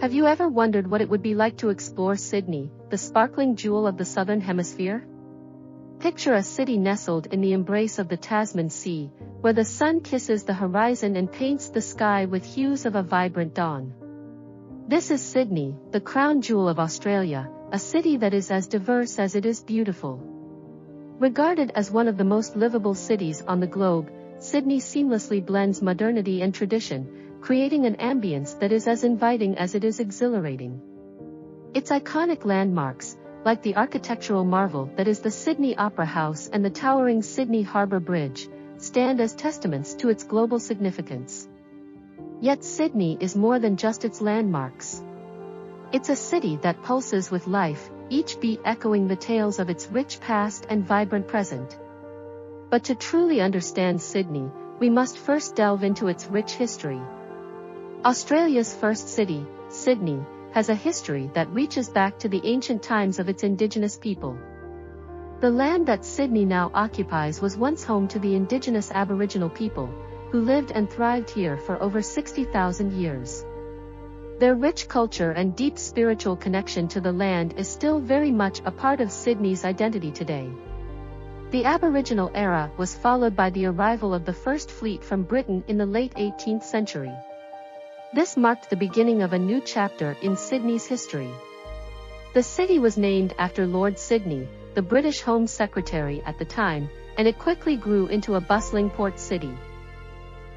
Have you ever wondered what it would be like to explore Sydney, the sparkling jewel of the Southern Hemisphere? Picture a city nestled in the embrace of the Tasman Sea, where the sun kisses the horizon and paints the sky with hues of a vibrant dawn. This is Sydney, the crown jewel of Australia, a city that is as diverse as it is beautiful. Regarded as one of the most livable cities on the globe, Sydney seamlessly blends modernity and tradition, creating an ambience that is as inviting as it is exhilarating. Its iconic landmarks, like the architectural marvel that is the Sydney Opera House and the towering Sydney Harbour Bridge, stand as testaments to its global significance. Yet Sydney is more than just its landmarks. It's a city that pulses with life, each beat echoing the tales of its rich past and vibrant present. But to truly understand Sydney, we must first delve into its rich history. Australia's first city, Sydney, has a history that reaches back to the ancient times of its indigenous people. The land that Sydney now occupies was once home to the indigenous Aboriginal people, who lived and thrived here for over 60,000 years. Their rich culture and deep spiritual connection to the land is still very much a part of Sydney's identity today. The Aboriginal era was followed by the arrival of the first fleet from Britain in the late 18th century. This marked the beginning of a new chapter in Sydney's history. The city was named after Lord Sydney, the British Home Secretary at the time, and it quickly grew into a bustling port city.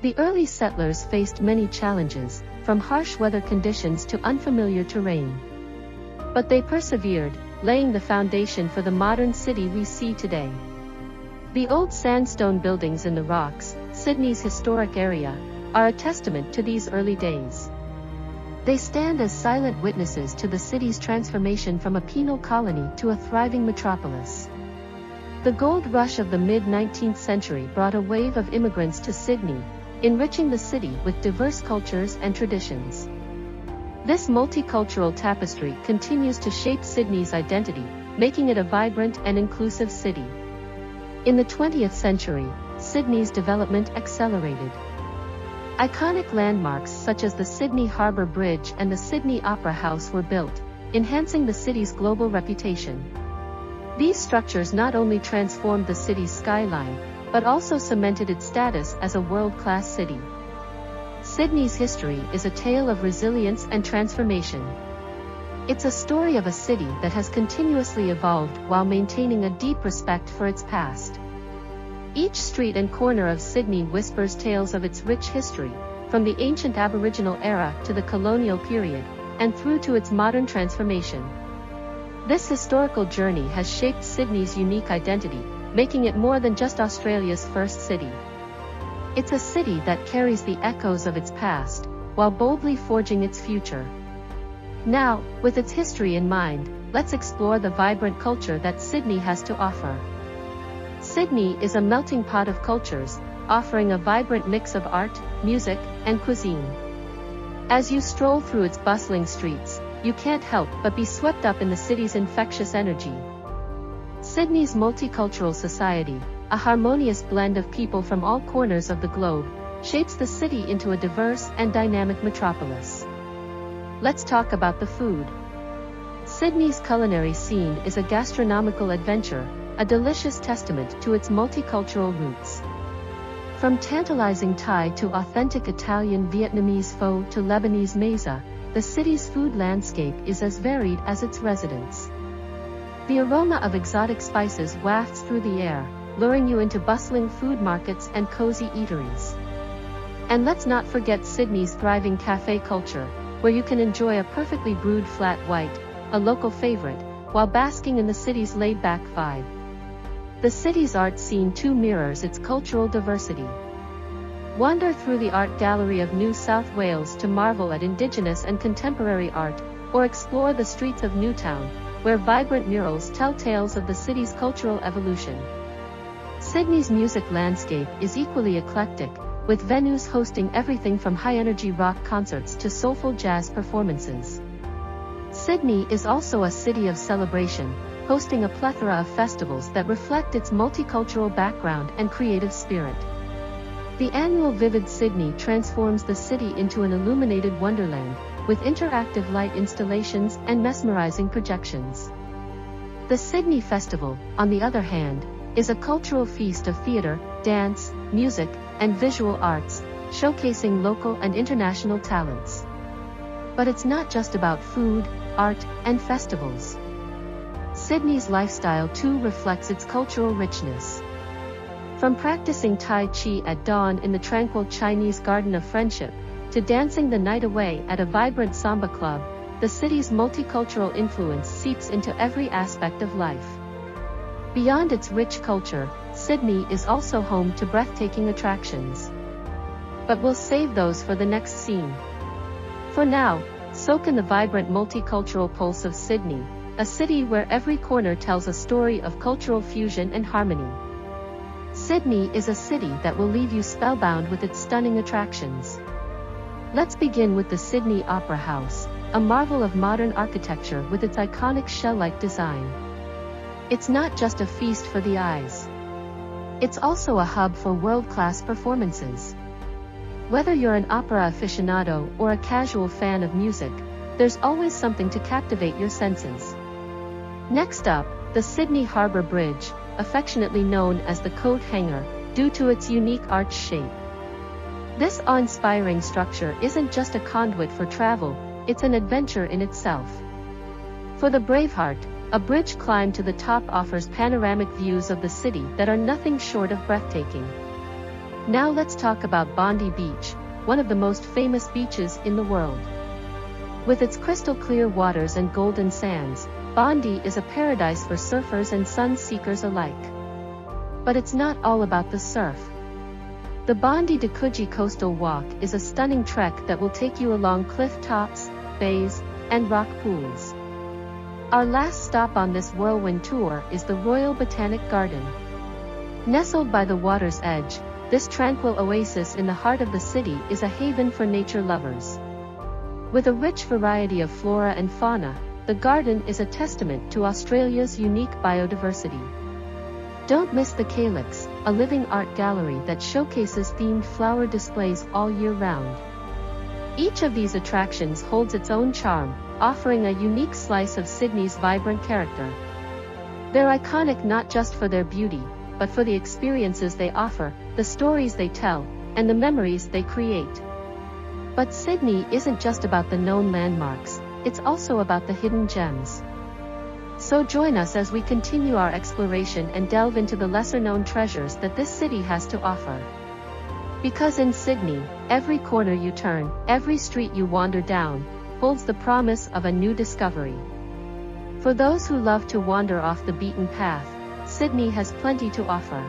The early settlers faced many challenges, from harsh weather conditions to unfamiliar terrain. But they persevered, laying the foundation for the modern city we see today. The old sandstone buildings in the Rocks, Sydney's historic area, are a testament to these early days. They stand as silent witnesses to the city's transformation from a penal colony to a thriving metropolis. The gold rush of the mid-19th century brought a wave of immigrants to Sydney, enriching the city with diverse cultures and traditions. This multicultural tapestry continues to shape Sydney's identity, making it a vibrant and inclusive city. In the 20th century, Sydney's development accelerated. Iconic landmarks such as the Sydney Harbour Bridge and the Sydney Opera House were built, enhancing the city's global reputation. These structures not only transformed the city's skyline, but also cemented its status as a world-class city. Sydney's history is a tale of resilience and transformation. It's a story of a city that has continuously evolved while maintaining a deep respect for its past. Each street and corner of Sydney whispers tales of its rich history, from the ancient Aboriginal era to the colonial period, and through to its modern transformation. This historical journey has shaped Sydney's unique identity, making it more than just Australia's first city. It's a city that carries the echoes of its past, while boldly forging its future. Now, with its history in mind, let's explore the vibrant culture that Sydney has to offer. Sydney is a melting pot of cultures, offering a vibrant mix of art, music, and cuisine. As you stroll through its bustling streets, you can't help but be swept up in the city's infectious energy. Sydney's multicultural society, a harmonious blend of people from all corners of the globe, shapes the city into a diverse and dynamic metropolis. Let's talk about the food. Sydney's culinary scene is a gastronomical adventure, a delicious testament to its multicultural roots. From tantalizing Thai to authentic Italian Vietnamese pho to Lebanese meza, the city's food landscape is as varied as its residents. The aroma of exotic spices wafts through the air, luring you into bustling food markets and cozy eateries. And let's not forget Sydney's thriving cafe culture, where you can enjoy a perfectly brewed flat white, a local favorite, while basking in the city's laid-back vibe. The city's art scene too mirrors its cultural diversity. Wander through the art gallery of New South Wales to marvel at Indigenous and contemporary art, or explore the streets of Newtown, where vibrant murals tell tales of the city's cultural evolution. Sydney's music landscape is equally eclectic, with venues hosting everything from high-energy rock concerts to soulful jazz performances. Sydney is also a city of celebration, hosting a plethora of festivals that reflect its multicultural background and creative spirit. The annual Vivid Sydney transforms the city into an illuminated wonderland, with interactive light installations and mesmerizing projections. The Sydney Festival, on the other hand, is a cultural feast of theatre, dance, music, and visual arts, showcasing local and international talents. But it's not just about food, art, and festivals. Sydney's lifestyle too reflects its cultural richness. From practicing Tai Chi at dawn in the tranquil Chinese Garden of Friendship, to dancing the night away at a vibrant samba club, the city's multicultural influence seeps into every aspect of life. Beyond its rich culture, Sydney is also home to breathtaking attractions. But we'll save those for the next scene. For now, soak in the vibrant multicultural pulse of Sydney, a city where every corner tells a story of cultural fusion and harmony. Sydney is a city that will leave you spellbound with its stunning attractions. Let's begin with the Sydney Opera House, a marvel of modern architecture with its iconic shell-like design. It's not just a feast for the eyes. It's also a hub for world-class performances. Whether you're an opera aficionado or a casual fan of music, there's always something to captivate your senses. Next up, the Sydney Harbour Bridge, affectionately known as the coat hanger, due to its unique arch shape. This awe-inspiring structure isn't just a conduit for travel, it's an adventure in itself. For the braveheart, a bridge climb to the top offers panoramic views of the city that are nothing short of breathtaking. Now let's talk about Bondi Beach, one of the most famous beaches in the world. With its crystal-clear waters and golden sands, Bondi is a paradise for surfers and sun-seekers alike. But it's not all about the surf. The Bondi de Coogee Coastal Walk is a stunning trek that will take you along cliff tops, bays, and rock pools. Our last stop on this whirlwind tour is the Royal Botanic Garden. Nestled by the water's edge, this tranquil oasis in the heart of the city is a haven for nature lovers. With a rich variety of flora and fauna, the garden is a testament to Australia's unique biodiversity. Don't miss the Calyx, a living art gallery that showcases themed flower displays all year round. Each of these attractions holds its own charm, offering a unique slice of Sydney's vibrant character. They're iconic not just for their beauty, but for the experiences they offer, the stories they tell, and the memories they create. But Sydney isn't just about the known landmarks, it's also about the hidden gems. So join us as we continue our exploration and delve into the lesser-known treasures that this city has to offer. Because in Sydney, every corner you turn, every street you wander down, holds the promise of a new discovery. For those who love to wander off the beaten path, Sydney has plenty to offer.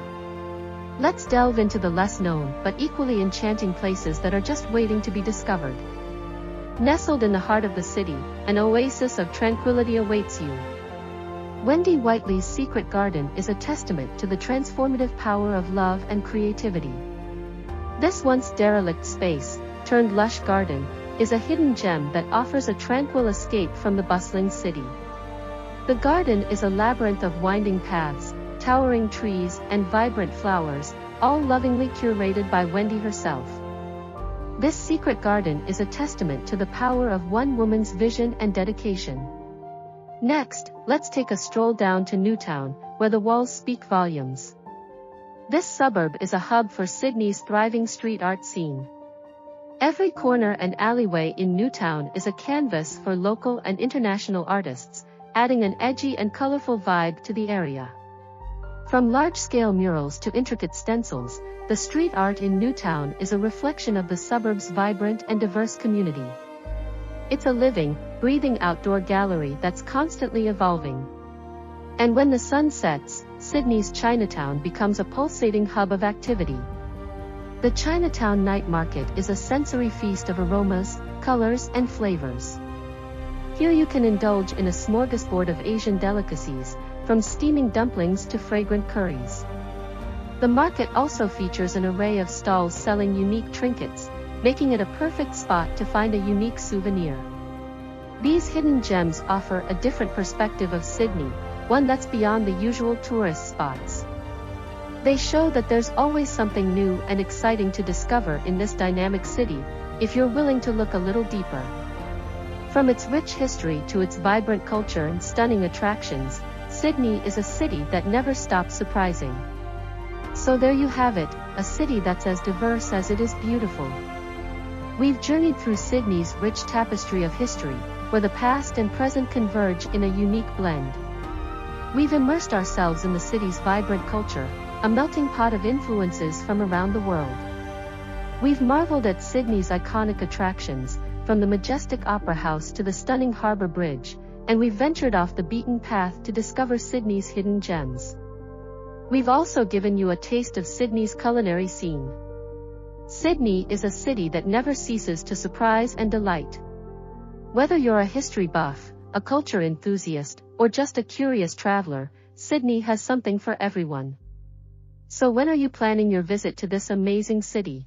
Let's delve into the less-known but equally enchanting places that are just waiting to be discovered. Nestled in the heart of the city, an oasis of tranquility awaits you. Wendy Whiteley's Secret Garden is a testament to the transformative power of love and creativity. This once derelict space, turned lush garden, is a hidden gem that offers a tranquil escape from the bustling city. The garden is a labyrinth of winding paths, towering trees, and vibrant flowers, all lovingly curated by Wendy herself. This secret garden is a testament to the power of one woman's vision and dedication. Next, let's take a stroll down to Newtown, where the walls speak volumes. This suburb is a hub for Sydney's thriving street art scene. Every corner and alleyway in Newtown is a canvas for local and international artists, adding an edgy and colorful vibe to the area. From large-scale murals to intricate stencils, the street art in Newtown is a reflection of the suburb's vibrant and diverse community. It's a living, breathing outdoor gallery that's constantly evolving. And when the sun sets, Sydney's Chinatown becomes a pulsating hub of activity. The Chinatown Night Market is a sensory feast of aromas, colors, and flavors. Here you can indulge in a smorgasbord of Asian delicacies, from steaming dumplings to fragrant curries. The market also features an array of stalls selling unique trinkets, making it a perfect spot to find a unique souvenir. These hidden gems offer a different perspective of Sydney, one that's beyond the usual tourist spots. They show that there's always something new and exciting to discover in this dynamic city, if you're willing to look a little deeper. From its rich history to its vibrant culture and stunning attractions, Sydney is a city that never stops surprising. So there you have it, a city that's as diverse as it is beautiful. We've journeyed through Sydney's rich tapestry of history, where the past and present converge in a unique blend. We've immersed ourselves in the city's vibrant culture, a melting pot of influences from around the world. We've marveled at Sydney's iconic attractions, from the majestic Opera House to the stunning Harbour Bridge, and we've ventured off the beaten path to discover Sydney's hidden gems. We've also given you a taste of Sydney's culinary scene. Sydney is a city that never ceases to surprise and delight. Whether you're a history buff, a culture enthusiast, or just a curious traveler, Sydney has something for everyone. So when are you planning your visit to this amazing city?